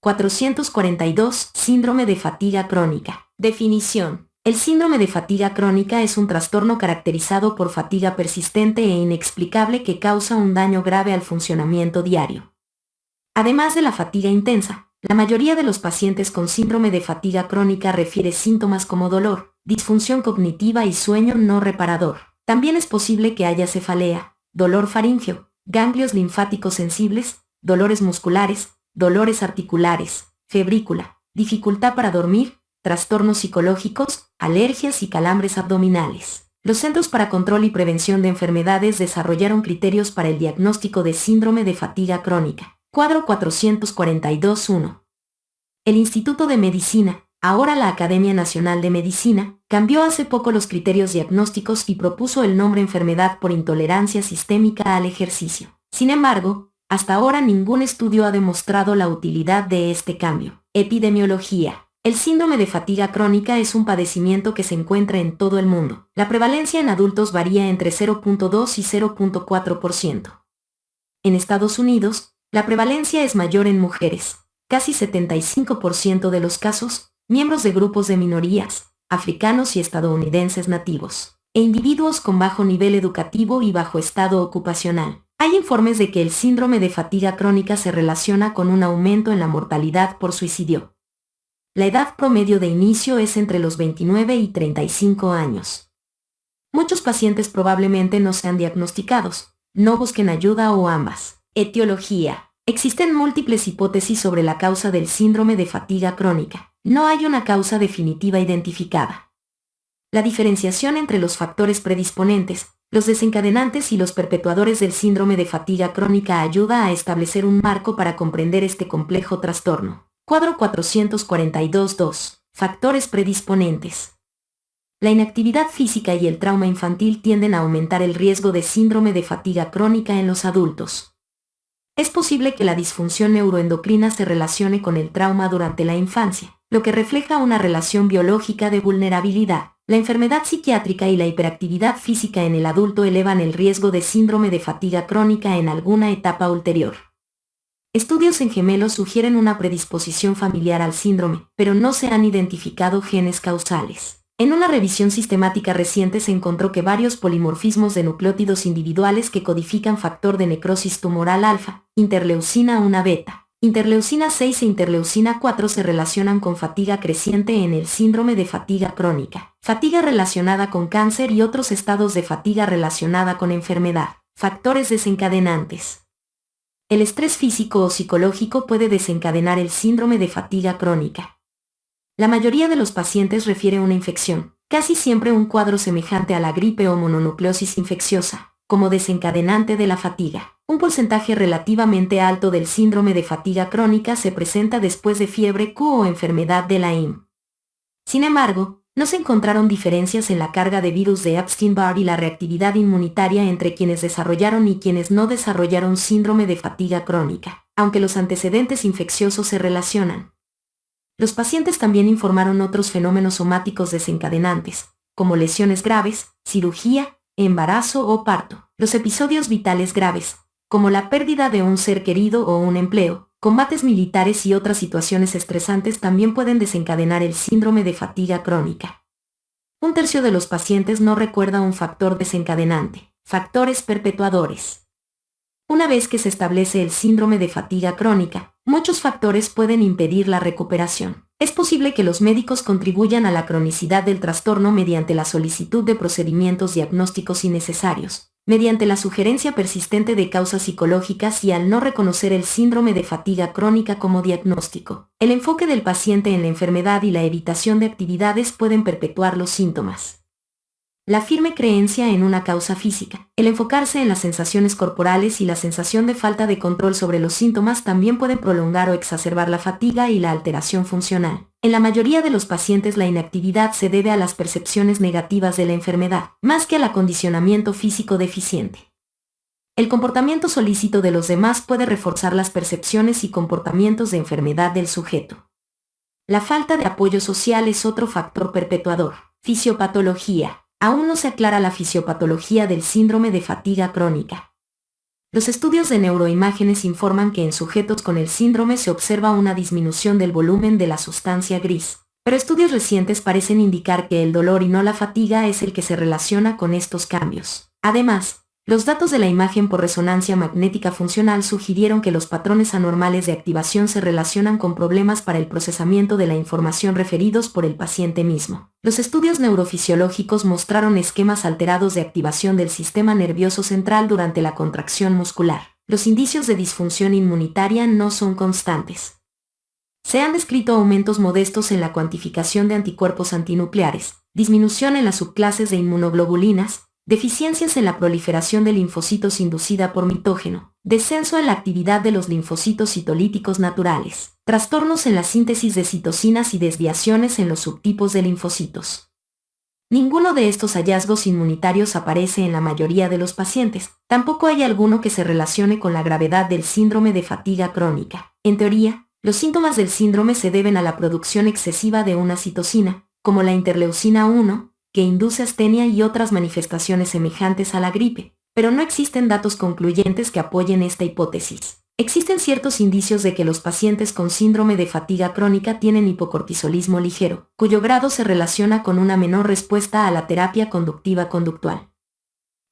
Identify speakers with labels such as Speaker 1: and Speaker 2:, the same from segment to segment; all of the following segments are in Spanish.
Speaker 1: 442. Síndrome de fatiga crónica. Definición. El síndrome de fatiga crónica es un trastorno caracterizado por fatiga persistente e inexplicable que causa un daño grave al funcionamiento diario. Además de la fatiga intensa, la mayoría de los pacientes con síndrome de fatiga crónica refiere síntomas como dolor, disfunción cognitiva y sueño no reparador. También es posible que haya cefalea, dolor faríngeo, ganglios linfáticos sensibles, dolores musculares, dolores articulares, febrícula, dificultad para dormir, trastornos psicológicos, alergias y calambres abdominales. Los Centros para Control y Prevención de Enfermedades desarrollaron criterios para el diagnóstico de síndrome de fatiga crónica. Cuadro 442-1. El Instituto de Medicina, ahora la Academia Nacional de Medicina, cambió hace poco los criterios diagnósticos y propuso el nombre enfermedad por intolerancia sistémica al ejercicio. Sin embargo, hasta ahora ningún estudio ha demostrado la utilidad de este cambio. Epidemiología. El síndrome de fatiga crónica es un padecimiento que se encuentra en todo el mundo. La prevalencia en adultos varía entre 0.2 y 0.4%. En Estados Unidos, la prevalencia es mayor en mujeres, casi 75% de los casos, miembros de grupos de minorías, africanos y estadounidenses nativos, e individuos con bajo nivel educativo y bajo estado ocupacional. Hay informes de que el síndrome de fatiga crónica se relaciona con un aumento en la mortalidad por suicidio. La edad promedio de inicio es entre los 29 y 35 años. Muchos pacientes probablemente no sean diagnosticados, no busquen ayuda o ambas. Etiología. Existen múltiples hipótesis sobre la causa del síndrome de fatiga crónica. No hay una causa definitiva identificada. La diferenciación entre los factores predisponentes, los desencadenantes y los perpetuadores del síndrome de fatiga crónica ayuda a establecer un marco para comprender este complejo trastorno. Cuadro 442-2. Factores predisponentes. La inactividad física y el trauma infantil tienden a aumentar el riesgo de síndrome de fatiga crónica en los adultos. Es posible que la disfunción neuroendocrina se relacione con el trauma durante la infancia, lo que refleja una relación biológica de vulnerabilidad. La enfermedad psiquiátrica y la hiperactividad física en el adulto elevan el riesgo de síndrome de fatiga crónica en alguna etapa ulterior. Estudios en gemelos sugieren una predisposición familiar al síndrome, pero no se han identificado genes causales. En una revisión sistemática reciente se encontró que varios polimorfismos de nucleótidos individuales que codifican factor de necrosis tumoral alfa, interleucina 1 beta, interleucina 6 e interleucina 4 se relacionan con fatiga creciente en el síndrome de fatiga crónica, fatiga relacionada con cáncer y otros estados de fatiga relacionada con enfermedad. Factores desencadenantes. El estrés físico o psicológico puede desencadenar el síndrome de fatiga crónica. La mayoría de los pacientes refiere una infección, casi siempre un cuadro semejante a la gripe o mononucleosis infecciosa, como desencadenante de la fatiga. Un porcentaje relativamente alto del síndrome de fatiga crónica se presenta después de fiebre Q o enfermedad de Lyme. Sin embargo, no se encontraron diferencias en la carga de virus de Epstein-Barr y la reactividad inmunitaria entre quienes desarrollaron y quienes no desarrollaron síndrome de fatiga crónica, aunque los antecedentes infecciosos se relacionan. Los pacientes también informaron otros fenómenos somáticos desencadenantes, como lesiones graves, cirugía, embarazo o parto. Los episodios vitales graves, como la pérdida de un ser querido o un empleo, combates militares y otras situaciones estresantes también pueden desencadenar el síndrome de fatiga crónica. Un tercio de los pacientes no recuerda un factor desencadenante. Factores perpetuadores. Una vez que se establece el síndrome de fatiga crónica, muchos factores pueden impedir la recuperación. Es posible que los médicos contribuyan a la cronicidad del trastorno mediante la solicitud de procedimientos diagnósticos innecesarios, mediante la sugerencia persistente de causas psicológicas y al no reconocer el síndrome de fatiga crónica como diagnóstico. El enfoque del paciente en la enfermedad y la evitación de actividades pueden perpetuar los síntomas. La firme creencia en una causa física, el enfocarse en las sensaciones corporales y la sensación de falta de control sobre los síntomas también pueden prolongar o exacerbar la fatiga y la alteración funcional. En la mayoría de los pacientes la inactividad se debe a las percepciones negativas de la enfermedad, más que al acondicionamiento físico deficiente. El comportamiento solícito de los demás puede reforzar las percepciones y comportamientos de enfermedad del sujeto. La falta de apoyo social es otro factor perpetuador. Fisiopatología. Aún no se aclara la fisiopatología del síndrome de fatiga crónica. Los estudios de neuroimágenes informan que en sujetos con el síndrome se observa una disminución del volumen de la sustancia gris, pero estudios recientes parecen indicar que el dolor y no la fatiga es el que se relaciona con estos cambios. Además, los datos de la imagen por resonancia magnética funcional sugirieron que los patrones anormales de activación se relacionan con problemas para el procesamiento de la información referidos por el paciente mismo. Los estudios neurofisiológicos mostraron esquemas alterados de activación del sistema nervioso central durante la contracción muscular. Los indicios de disfunción inmunitaria no son constantes. Se han descrito aumentos modestos en la cuantificación de anticuerpos antinucleares, disminución en las subclases de inmunoglobulinas, deficiencias en la proliferación de linfocitos inducida por mitógeno, descenso en la actividad de los linfocitos citolíticos naturales, trastornos en la síntesis de citocinas y desviaciones en los subtipos de linfocitos. Ninguno de estos hallazgos inmunitarios aparece en la mayoría de los pacientes. Tampoco hay alguno que se relacione con la gravedad del síndrome de fatiga crónica. En teoría, los síntomas del síndrome se deben a la producción excesiva de una citocina, como la interleucina 1, que induce astenia y otras manifestaciones semejantes a la gripe, pero no existen datos concluyentes que apoyen esta hipótesis. Existen ciertos indicios de que los pacientes con síndrome de fatiga crónica tienen hipocortisolismo ligero, cuyo grado se relaciona con una menor respuesta a la terapia conductiva conductual.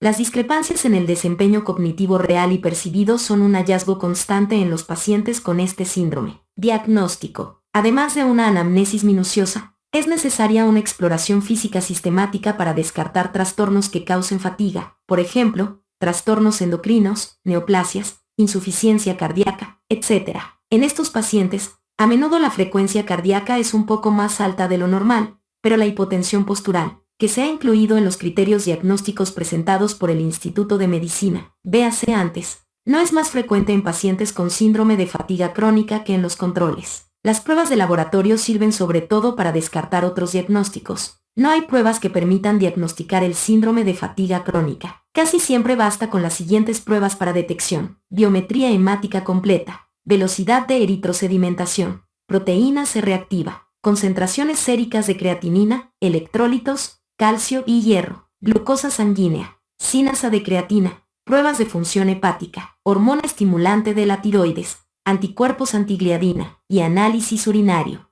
Speaker 1: Las discrepancias en el desempeño cognitivo real y percibido son un hallazgo constante en los pacientes con este síndrome. Diagnóstico. Además de una anamnesis minuciosa, es necesaria una exploración física sistemática para descartar trastornos que causen fatiga, por ejemplo, trastornos endocrinos, neoplasias, insuficiencia cardíaca, etc. En estos pacientes, a menudo la frecuencia cardíaca es un poco más alta de lo normal, pero la hipotensión postural, que se ha incluido en los criterios diagnósticos presentados por el Instituto de Medicina, véase antes, no es más frecuente en pacientes con síndrome de fatiga crónica que en los controles. Las pruebas de laboratorio sirven sobre todo para descartar otros diagnósticos. No hay pruebas que permitan diagnosticar el síndrome de fatiga crónica. Casi siempre basta con las siguientes pruebas para detección: biometría hemática completa, velocidad de eritrosedimentación, proteína C reactiva, concentraciones séricas de creatinina, electrolitos, calcio y hierro, glucosa sanguínea, sinasa de creatina, pruebas de función hepática, hormona estimulante de la tiroides, anticuerpos antigliadina y análisis urinario.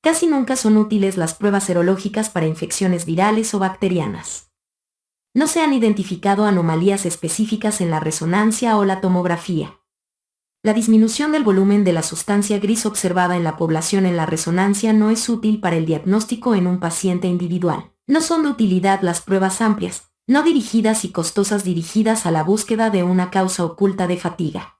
Speaker 1: Casi nunca son útiles las pruebas serológicas para infecciones virales o bacterianas. No se han identificado anomalías específicas en la resonancia o la tomografía. La disminución del volumen de la sustancia gris observada en la población en la resonancia no es útil para el diagnóstico en un paciente individual. No son de utilidad las pruebas amplias, no dirigidas y costosas dirigidas a la búsqueda de una causa oculta de fatiga.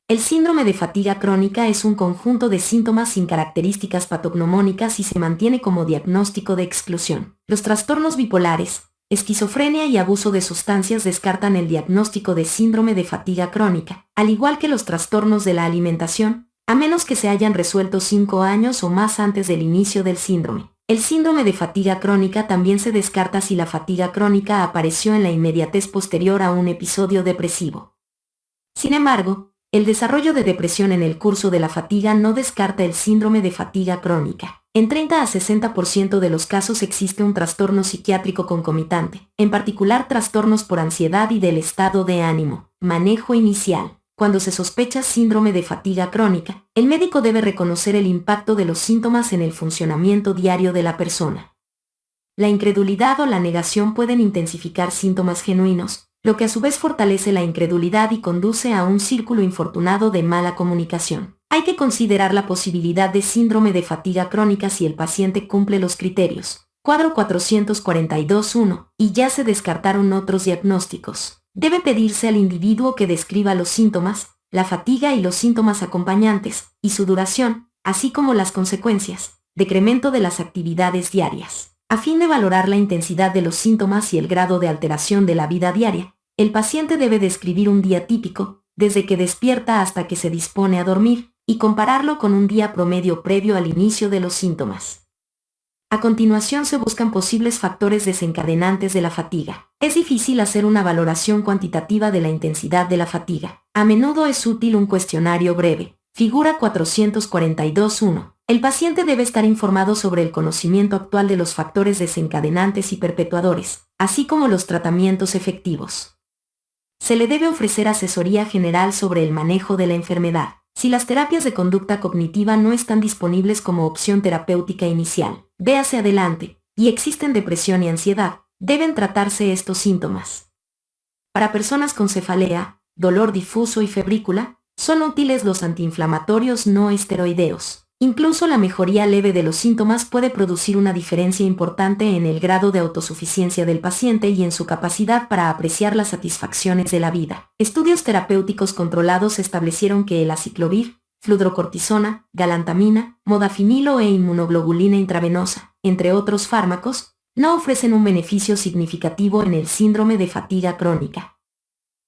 Speaker 1: El síndrome de fatiga crónica es un conjunto de síntomas sin características patognomónicas y se mantiene como diagnóstico de exclusión. Los trastornos bipolares, esquizofrenia y abuso de sustancias descartan el diagnóstico de síndrome de fatiga crónica, al igual que los trastornos de la alimentación, a menos que se hayan resuelto 5 años o más antes del inicio del síndrome. El síndrome de fatiga crónica también se descarta si la fatiga crónica apareció en la inmediatez posterior a un episodio depresivo. Sin embargo, el desarrollo de depresión en el curso de la fatiga no descarta el síndrome de fatiga crónica. En 30 a 60% de los casos existe un trastorno psiquiátrico concomitante, en particular trastornos por ansiedad y del estado de ánimo. Manejo inicial. Cuando se sospecha síndrome de fatiga crónica, el médico debe reconocer el impacto de los síntomas en el funcionamiento diario de la persona. La incredulidad o la negación pueden intensificar síntomas genuinos, lo que a su vez fortalece la incredulidad y conduce a un círculo infortunado de mala comunicación. Hay que considerar la posibilidad de síndrome de fatiga crónica si el paciente cumple los criterios. Cuadro 442-1, y ya se descartaron otros diagnósticos. Debe pedirse al individuo que describa los síntomas, la fatiga y los síntomas acompañantes, y su duración, así como las consecuencias, decremento de las actividades diarias. A fin de valorar la intensidad de los síntomas y el grado de alteración de la vida diaria, el paciente debe describir un día típico, desde que despierta hasta que se dispone a dormir, y compararlo con un día promedio previo al inicio de los síntomas. A continuación se buscan posibles factores desencadenantes de la fatiga. Es difícil hacer una valoración cuantitativa de la intensidad de la fatiga. A menudo es útil un cuestionario breve. Figura 442-1. El paciente debe estar informado sobre el conocimiento actual de los factores desencadenantes y perpetuadores, así como los tratamientos efectivos. Se le debe ofrecer asesoría general sobre el manejo de la enfermedad. Si las terapias de conducta cognitiva no están disponibles como opción terapéutica inicial, véase adelante, y existen depresión y ansiedad, deben tratarse estos síntomas. Para personas con cefalea, dolor difuso y febrícula, son útiles los antiinflamatorios no esteroideos. Incluso la mejoría leve de los síntomas puede producir una diferencia importante en el grado de autosuficiencia del paciente y en su capacidad para apreciar las satisfacciones de la vida. Estudios terapéuticos controlados establecieron que el aciclovir, fludrocortisona, galantamina, modafinilo e inmunoglobulina intravenosa, entre otros fármacos, no ofrecen un beneficio significativo en el síndrome de fatiga crónica.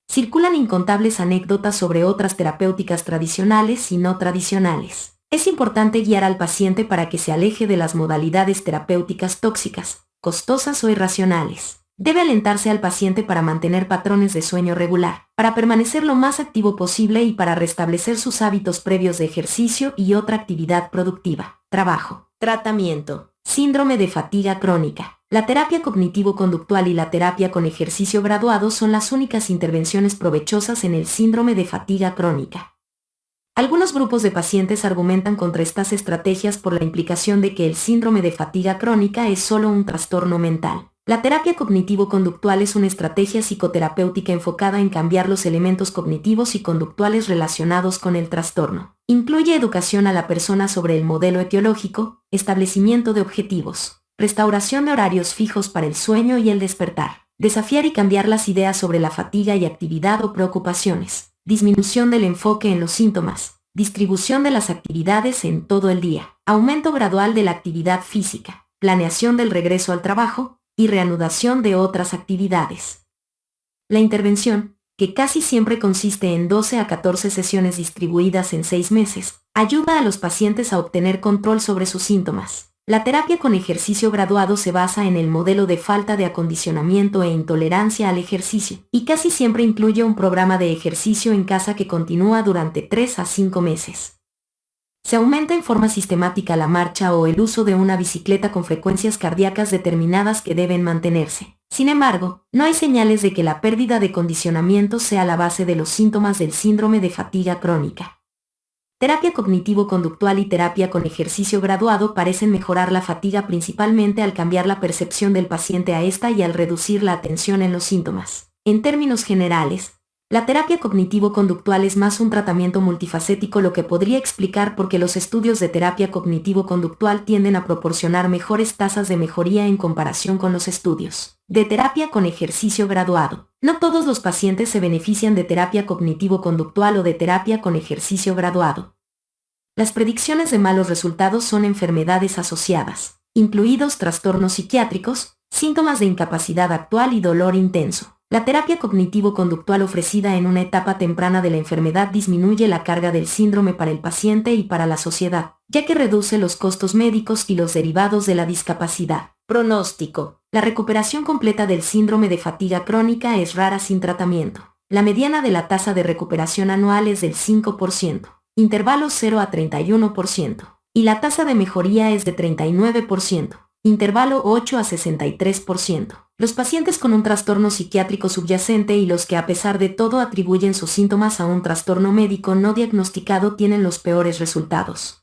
Speaker 1: Circulan incontables anécdotas sobre otras terapéuticas tradicionales y no tradicionales. Es importante guiar al paciente para que se aleje de las modalidades terapéuticas tóxicas, costosas o irracionales. Debe alentarse al paciente para mantener patrones de sueño regular, para permanecer lo más activo posible y para restablecer sus hábitos previos de ejercicio y otra actividad productiva. Trabajo. Tratamiento. Síndrome de fatiga crónica. La terapia cognitivo-conductual y la terapia con ejercicio graduado son las únicas intervenciones provechosas en el síndrome de fatiga crónica. Algunos grupos de pacientes argumentan contra estas estrategias por la implicación de que el síndrome de fatiga crónica es solo un trastorno mental. La terapia cognitivo-conductual es una estrategia psicoterapéutica enfocada en cambiar los elementos cognitivos y conductuales relacionados con el trastorno. Incluye educación a la persona sobre el modelo etiológico, establecimiento de objetivos, restauración de horarios fijos para el sueño y el despertar, desafiar y cambiar las ideas sobre la fatiga y actividad o preocupaciones, disminución del enfoque en los síntomas, distribución de las actividades en todo el día, aumento gradual de la actividad física, planeación del regreso al trabajo y reanudación de otras actividades. La intervención, que casi siempre consiste en 12 a 14 sesiones distribuidas en 6 meses, ayuda a los pacientes a obtener control sobre sus síntomas. La terapia con ejercicio graduado se basa en el modelo de falta de acondicionamiento e intolerancia al ejercicio, y casi siempre incluye un programa de ejercicio en casa que continúa durante 3 a 5 meses. Se aumenta en forma sistemática la marcha o el uso de una bicicleta con frecuencias cardíacas determinadas que deben mantenerse. Sin embargo, no hay señales de que la pérdida de condicionamiento sea la base de los síntomas del síndrome de fatiga crónica. Terapia cognitivo-conductual y terapia con ejercicio graduado parecen mejorar la fatiga principalmente al cambiar la percepción del paciente a esta y al reducir la atención en los síntomas. En términos generales, la terapia cognitivo-conductual es más un tratamiento multifacético, lo que podría explicar por qué los estudios de terapia cognitivo-conductual tienden a proporcionar mejores tasas de mejoría en comparación con los estudios de terapia con ejercicio graduado. No todos los pacientes se benefician de terapia cognitivo-conductual o de terapia con ejercicio graduado. Las predicciones de malos resultados son enfermedades asociadas, incluidos trastornos psiquiátricos, síntomas de incapacidad actual y dolor intenso. La terapia cognitivo-conductual ofrecida en una etapa temprana de la enfermedad disminuye la carga del síndrome para el paciente y para la sociedad, ya que reduce los costos médicos y los derivados de la discapacidad. Pronóstico. La recuperación completa del síndrome de fatiga crónica es rara sin tratamiento. La mediana de la tasa de recuperación anual es del 5%, intervalo 0 a 31%, y la tasa de mejoría es de 39%. Intervalo 8 a 63%. Los pacientes con un trastorno psiquiátrico subyacente y los que a pesar de todo atribuyen sus síntomas a un trastorno médico no diagnosticado tienen los peores resultados.